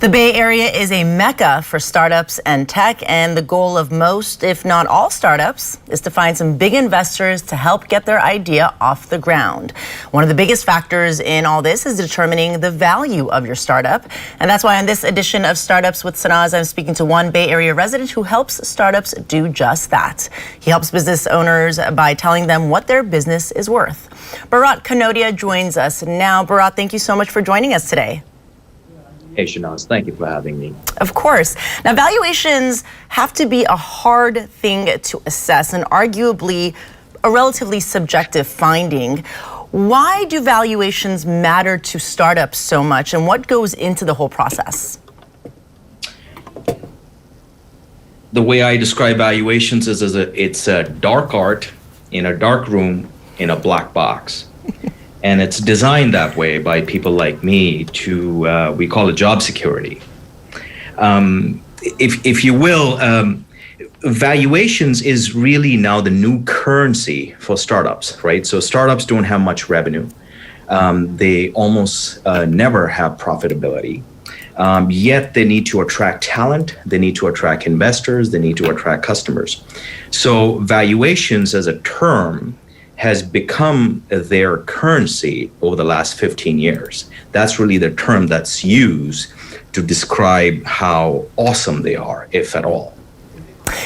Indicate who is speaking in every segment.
Speaker 1: The Bay Area is a mecca for startups and tech, and the goal of most, if not all startups, is to find some big investors to help get their idea off the ground. One of the biggest factors in all this is determining the value of your startup. And that's why on this edition of Startups with Sanaz, I'm speaking to one Bay Area resident who helps startups do just that. He helps business owners by telling them what their business is worth. Bharat Kanodia joins us now. Bharat, thank you so much for joining us today.
Speaker 2: Hey, Sanaz, thank you for having me.
Speaker 1: Of course. Now, valuations have to be a hard thing to assess and arguably a relatively subjective finding. Why do valuations matter to startups so much, and what goes into the whole process?
Speaker 2: The way I describe valuations is it's a dark art in a dark room in a black box. And it's designed that way by people like me to, we call it job security. If you will, valuations is really now the new currency for startups, right? So startups don't have much revenue. They almost never have profitability. Yet they need to attract talent, they need to attract investors, they need to attract customers. So valuations as a term has become their currency over the last 15 years. That's really the term that's used to describe how awesome they are, if at all.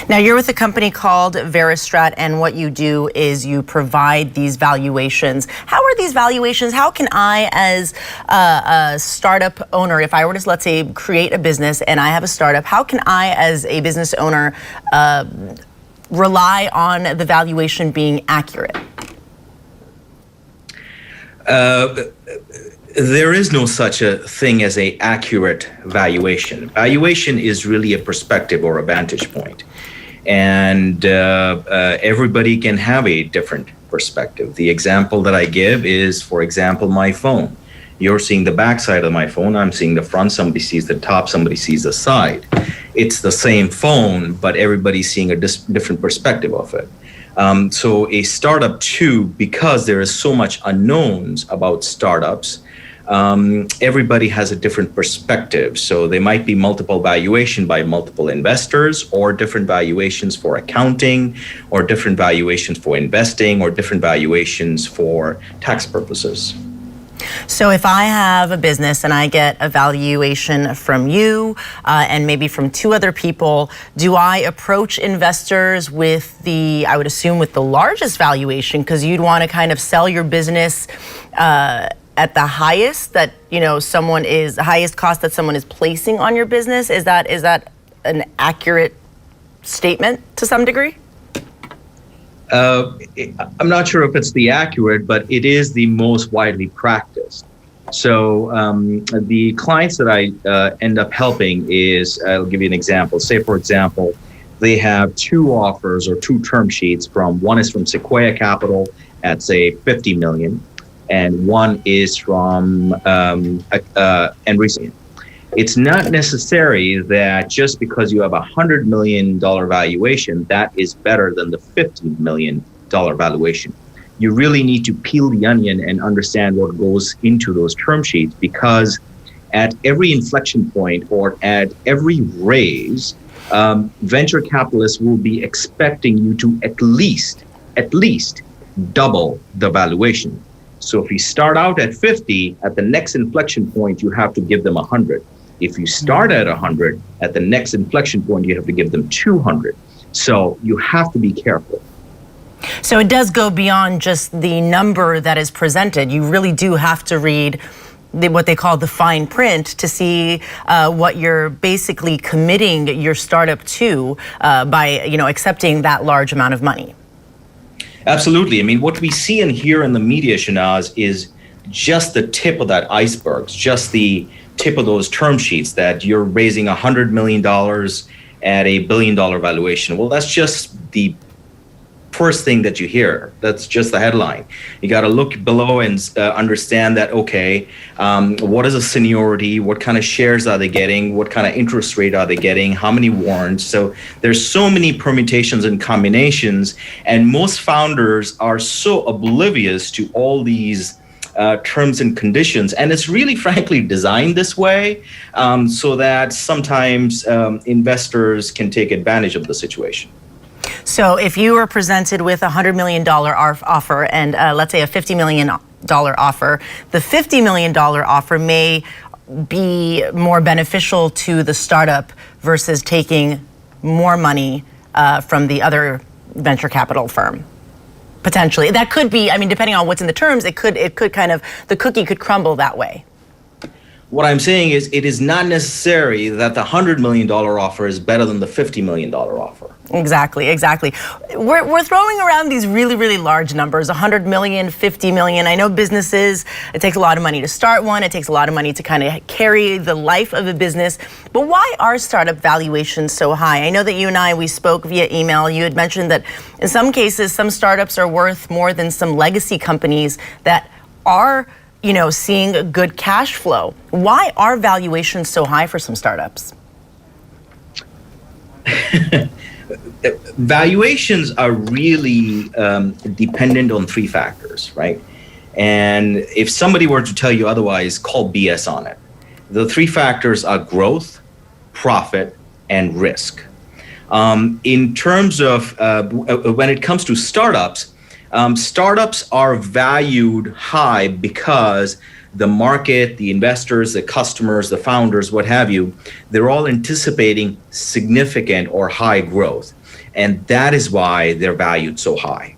Speaker 1: Now, you're with a company called Veristrat, and what you do is you provide these valuations. How are these valuations? How can I, as a startup owner, if I were to, let's say, create a business and I have a startup, how can I, as a business owner, rely on the valuation being accurate?
Speaker 2: There is no such a thing as an accurate valuation. Valuation is really a perspective or a vantage point. And everybody can have a different perspective. The example that I give is, for example, my phone. You're seeing the back side of my phone, I'm seeing the front, somebody sees the top, somebody sees the side. It's the same phone, but everybody's seeing a different perspective of it. So a startup too, because there is so much unknowns about startups, everybody has a different perspective. So there might be multiple valuation by multiple investors, or different valuations for accounting, or different valuations for investing, or different valuations for tax purposes.
Speaker 1: So if I have a business and I get a valuation from you and maybe from two other people, do I approach investors with I would assume with the largest valuation, because you'd want to kind of sell your business at the highest that, highest cost that someone is placing on your business? Is that an accurate statement to some degree?
Speaker 2: I'm not sure if it's the accurate, but it is the most widely practiced. So the clients that I end up helping is, I'll give you an example. Say, for example, they have two offers or two term sheets one is from Sequoia Capital at, say, 50 million, and one is from Enrique. It's not necessary that just because you have a $100 million valuation, that is better than the $50 million valuation. You really need to peel the onion and understand what goes into those term sheets, because at every inflection point or at every raise, venture capitalists will be expecting you to at least double the valuation. So if you start out at 50, at the next inflection point, you have to give them 100. If you start at 100, at the next inflection point, you have to give them 200. So you have to be careful.
Speaker 1: So it does go beyond just the number that is presented. You really do have to read what they call the fine print to see what you're basically committing your startup to by accepting that large amount of money.
Speaker 2: Absolutely. I mean, what we see and hear in the media, Sanaz, is just the tip of that iceberg, just the tip of those term sheets that you're raising $100 million at a $1 billion valuation. Well, that's just the first thing that you hear. That's just the headline. You got to look below and understand that, okay, what is the seniority? What kind of shares are they getting? What kind of interest rate are they getting? How many warrants? So there's so many permutations and combinations, and most founders are so oblivious to all these terms and conditions. And it's really, frankly, designed this way so that sometimes investors can take advantage of the situation.
Speaker 1: So if you were presented with a $100 million offer and let's say a $50 million offer, the $50 million offer may be more beneficial to the startup versus taking more money from the other venture capital firm. Potentially. That could be, I mean, depending on what's in the terms, it could kind of, the cookie could crumble that way.
Speaker 2: What I'm saying is it is not necessary that the $100 million offer is better than the $50 million offer.
Speaker 1: Exactly, exactly. We're throwing around these really, really large numbers, 100 million, 50 million. I know businesses, it takes a lot of money to start one. It takes a lot of money to kind of carry the life of a business. But why are startup valuations so high? I know that you and we spoke via email. You had mentioned that in some cases, some startups are worth more than some legacy companies that are, you know, seeing a good cash flow. Why are valuations so high for some startups?
Speaker 2: Valuations are really dependent on three factors, right? And if somebody were to tell you otherwise, call BS on it. The three factors are growth, profit, and risk. In terms of when it comes to startups, startups are valued high because the market, the investors, the customers, the founders, what have you, they're all anticipating significant or high growth. And that is why they're valued so high.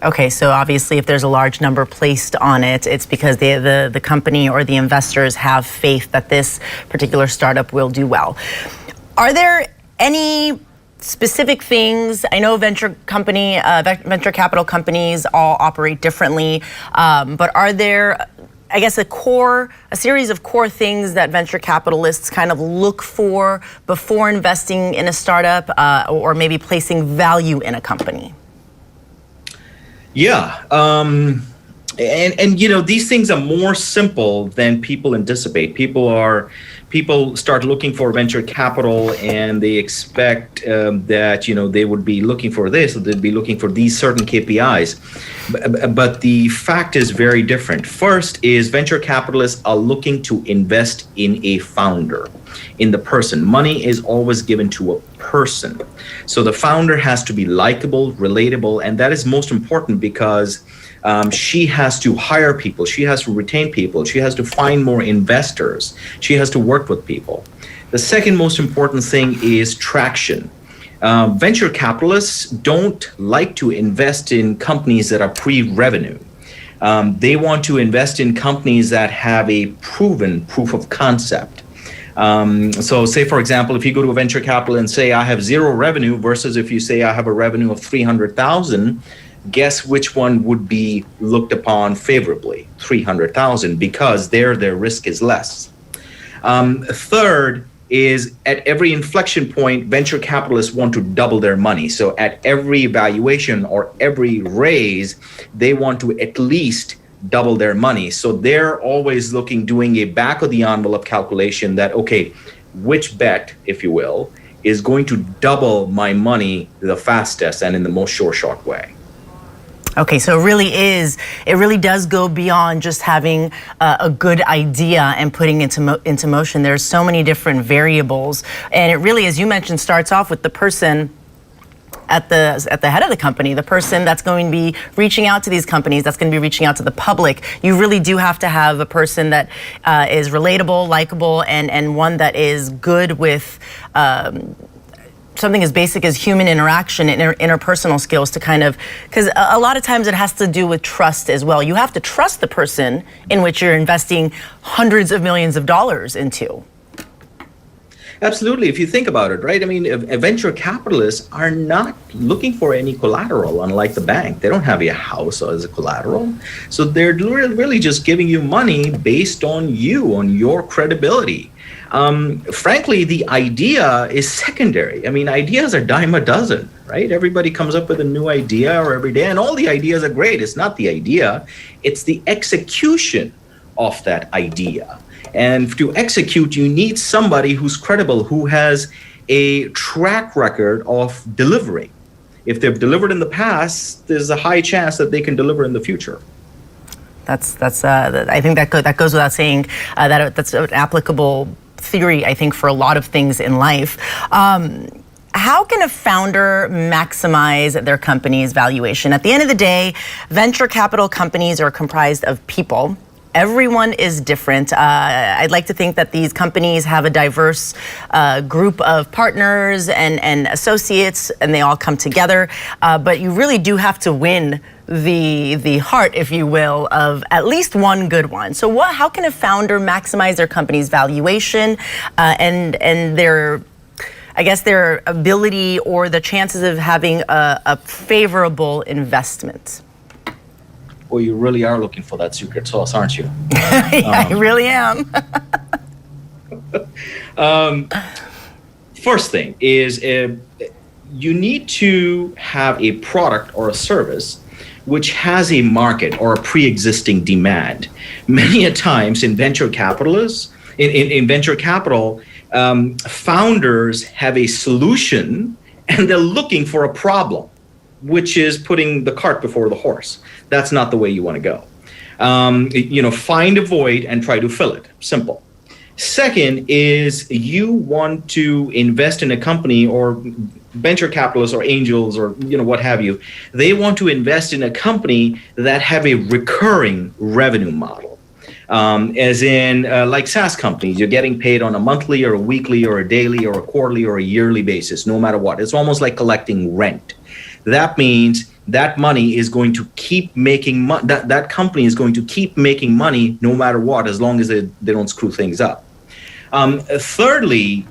Speaker 1: Okay, so obviously if there's a large number placed on it, it's because the company or the investors have faith that this particular startup will do well. Are there any specific things? I know venture capital companies all operate differently, but are there, I guess, a series of core things that venture capitalists kind of look for before investing in a startup or maybe placing value in a company?
Speaker 2: Yeah, and you know, these things are more simple than people anticipate. People start looking for venture capital and they expect that, you know, they would be looking for this, or they'd be looking for these certain KPIs. But the fact is very different. First is venture capitalists are looking to invest in a founder, in the person. Money is always given to a person. So the founder has to be likable, relatable, and that is most important because she has to hire people, she has to retain people, she has to find more investors, she has to work with people. The second most important thing is traction. Venture capitalists don't like to invest in companies that are pre-revenue. They want to invest in companies that have a proven proof of concept. So say, for example, if you go to a venture capital and say, I have zero revenue versus if you say I have a revenue of 300,000, guess which one would be looked upon favorably? 300,000, because their risk is less. Third is at every inflection point, venture capitalists want to double their money. So at every valuation or every raise, they want to at least double their money. So they're always doing a back of the envelope calculation that, okay, which bet, if you will, is going to double my money the fastest and in the most short way.
Speaker 1: Okay, so it really does go beyond just having a good idea and putting it into motion. There's so many different variables, and it really, as you mentioned, starts off with the person at the head of the company, the person that's going to be reaching out to these companies, that's going to be reaching out to the public. You really do have to have a person that is relatable, likable, and one that is good with something as basic as human interaction and interpersonal skills to kind of, because a lot of times it has to do with trust as well. You have to trust the person in which you're investing hundreds of millions of dollars into.
Speaker 2: Absolutely. If you think about it, right? I mean, venture capitalists are not looking for any collateral, unlike the bank. They don't have a house as a collateral. So they're really just giving you money based on you, on your credibility. Frankly, the idea is secondary. I mean, ideas are dime a dozen, right? Everybody comes up with a new idea every day, and all the ideas are great. It's not the idea, it's the execution of that idea. And to execute, you need somebody who's credible, who has a track record of delivering. If they've delivered in the past, there's a high chance that they can deliver in the future.
Speaker 1: I think that goes without saying. That's an applicable theory, I think, for a lot of things in life. How can a founder maximize their company's valuation? At the end of the day, venture capital companies are comprised of people. Everyone is different. I'd like to think that these companies have a diverse group of partners and associates, and they all come together. But you really do have to win the heart, if you will, of at least one good one. So how can a founder maximize their company's valuation and their ability or the chances of having a favorable investment?
Speaker 2: Well, you really are looking for that secret sauce, aren't you?
Speaker 1: Yeah, I really am.
Speaker 2: First thing is you need to have a product or a service which has a market or a pre-existing demand. Many a times in venture capitalists, in venture capital, founders have a solution and they're looking for a problem, which is putting the cart before the horse. That's not the way you want to go. Find a void and try to fill it. Simple. Second is you want to invest in a company, or venture capitalists or angels or what have you. They want to invest in a company that have a recurring revenue model. As in like SaaS companies, you're getting paid on a monthly or a weekly or a daily or a quarterly or a yearly basis, no matter what. It's almost like collecting rent. That means that money is going to keep making money. That company is going to keep making money no matter what, as long as they don't screw things up. Thirdly,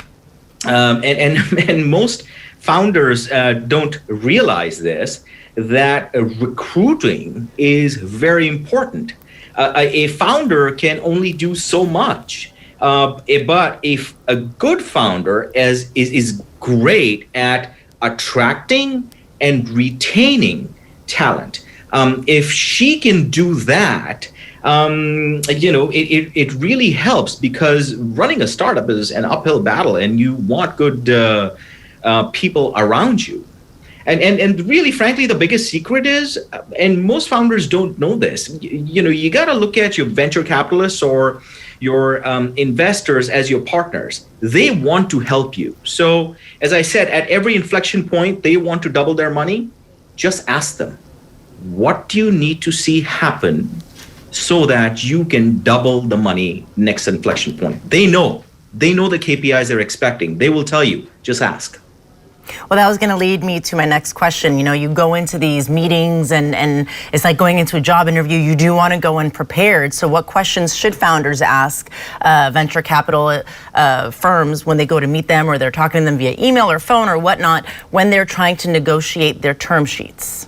Speaker 2: and most founders don't realize this, that recruiting is very important. A founder can only do so much, but a good founder is great at attracting and retaining talent. If she can do that, it really helps, because running a startup is an uphill battle, and you want good people around you. And really, frankly, the biggest secret is, and most founders don't know this, you got to look at your venture capitalists or your investors as your partners. They want to help you. So, as I said, at every inflection point, they want to double their money. Just ask them, what do you need to see happen so that you can double the money next inflection point? They know the KPIs they're expecting. They will tell you, just ask.
Speaker 1: Well, that was going to lead me to my next question. You go into these meetings and it's like going into a job interview. You do want to go in prepared. So what questions should founders ask venture capital firms when they go to meet them, or they're talking to them via email or phone or whatnot, when they're trying to negotiate their term sheets?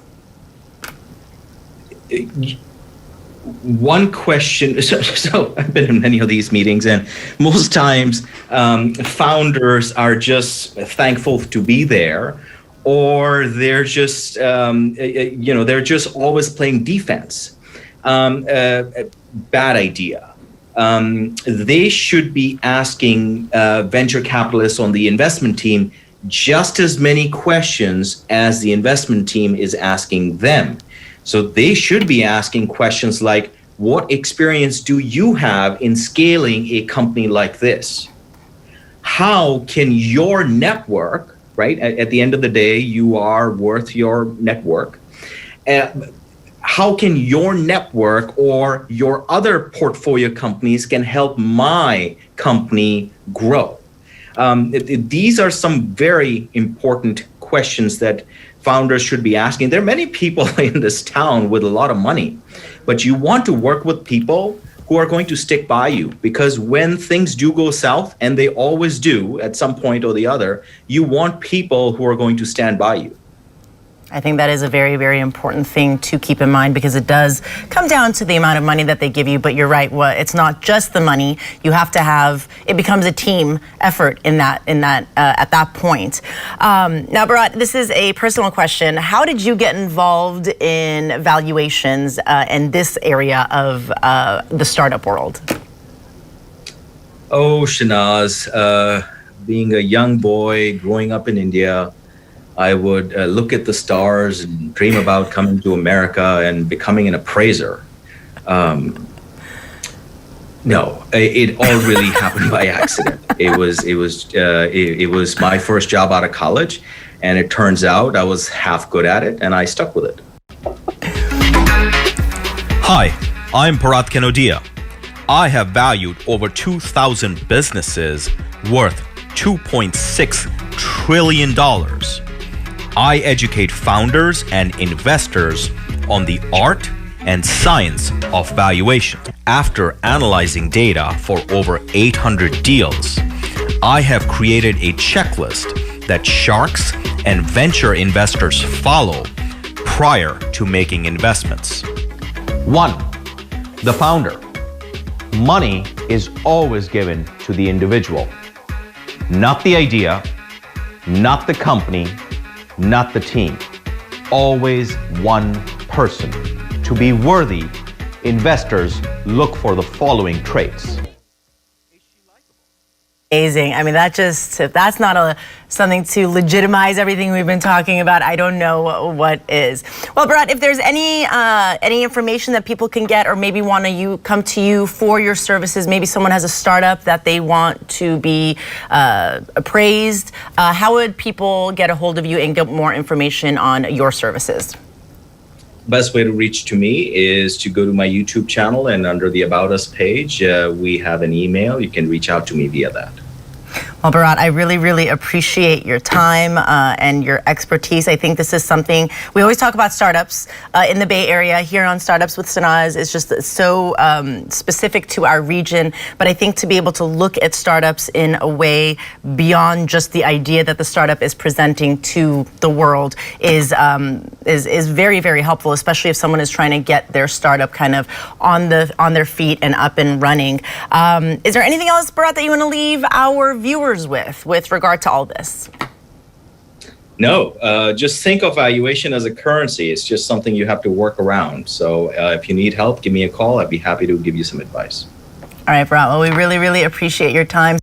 Speaker 2: One question, so I've been in many of these meetings, and most times founders are just thankful to be there, or they're just, they're just always playing defense. Bad idea. They should be asking venture capitalists on the investment team just as many questions as the investment team is asking them. So they should be asking questions like, what experience do you have in scaling a company like this? How can your network, right? At the end of the day, you are worth your network. How can your network or your other portfolio companies can help my company grow? These are some very important questions that founders should be asking. There are many people in this town with a lot of money, but you want to work with people who are going to stick by you, because when things do go south, and they always do at some point or the other, you want people who are going to stand by you.
Speaker 1: I think that is a very, very important thing to keep in mind, because it does come down to the amount of money that they give you. But you're right, it's not just the money. You have to have, it becomes a team effort at that point. Now, Bharat, this is a personal question. How did you get involved in valuations in this area of the startup world?
Speaker 2: Oh, Sanaz, being a young boy growing up in India, I would look at the stars and dream about coming to America and becoming an appraiser. No, it all really happened by accident. It was my first job out of college, and it turns out I was half good at it, and I stuck with it.
Speaker 3: Hi, I'm Bharat Kanodia. I have valued over 2,000 businesses worth $2.6 trillion. I educate founders and investors on the art and science of valuation. After analyzing data for over 800 deals, I have created a checklist that sharks and venture investors follow prior to making investments. 1. The founder. Money is always given to the individual, not the idea, not the company, not the team. Always one person. To be worthy, investors look for the following traits.
Speaker 1: Amazing. I mean, if that's not something to legitimize everything we've been talking about, I don't know what is. Well, Bharat, if there's any information that people can get or maybe want to come to you for your services, maybe someone has a startup that they want to be appraised, how would people get a hold of you and get more information on your services?
Speaker 2: Best way to reach to me is to go to my YouTube channel, and under the About Us page, we have an email. You can reach out to me via that.
Speaker 1: Well, Bharat, I really, really appreciate your time and your expertise. I think this is something, we always talk about startups in the Bay Area. Here on Startups with Sanaz is just so specific to our region. But I think to be able to look at startups in a way beyond just the idea that the startup is presenting to the world is very, very helpful, especially if someone is trying to get their startup kind of on their feet and up and running. Is there anything else, Bharat, that you want to leave our viewers with regard to all this?
Speaker 2: No, just think of valuation as a currency. It's just something you have to work around. So if you need help, give me a call. I'd be happy to give you some advice.
Speaker 1: All right, Bharat. Well, we really, really appreciate your time.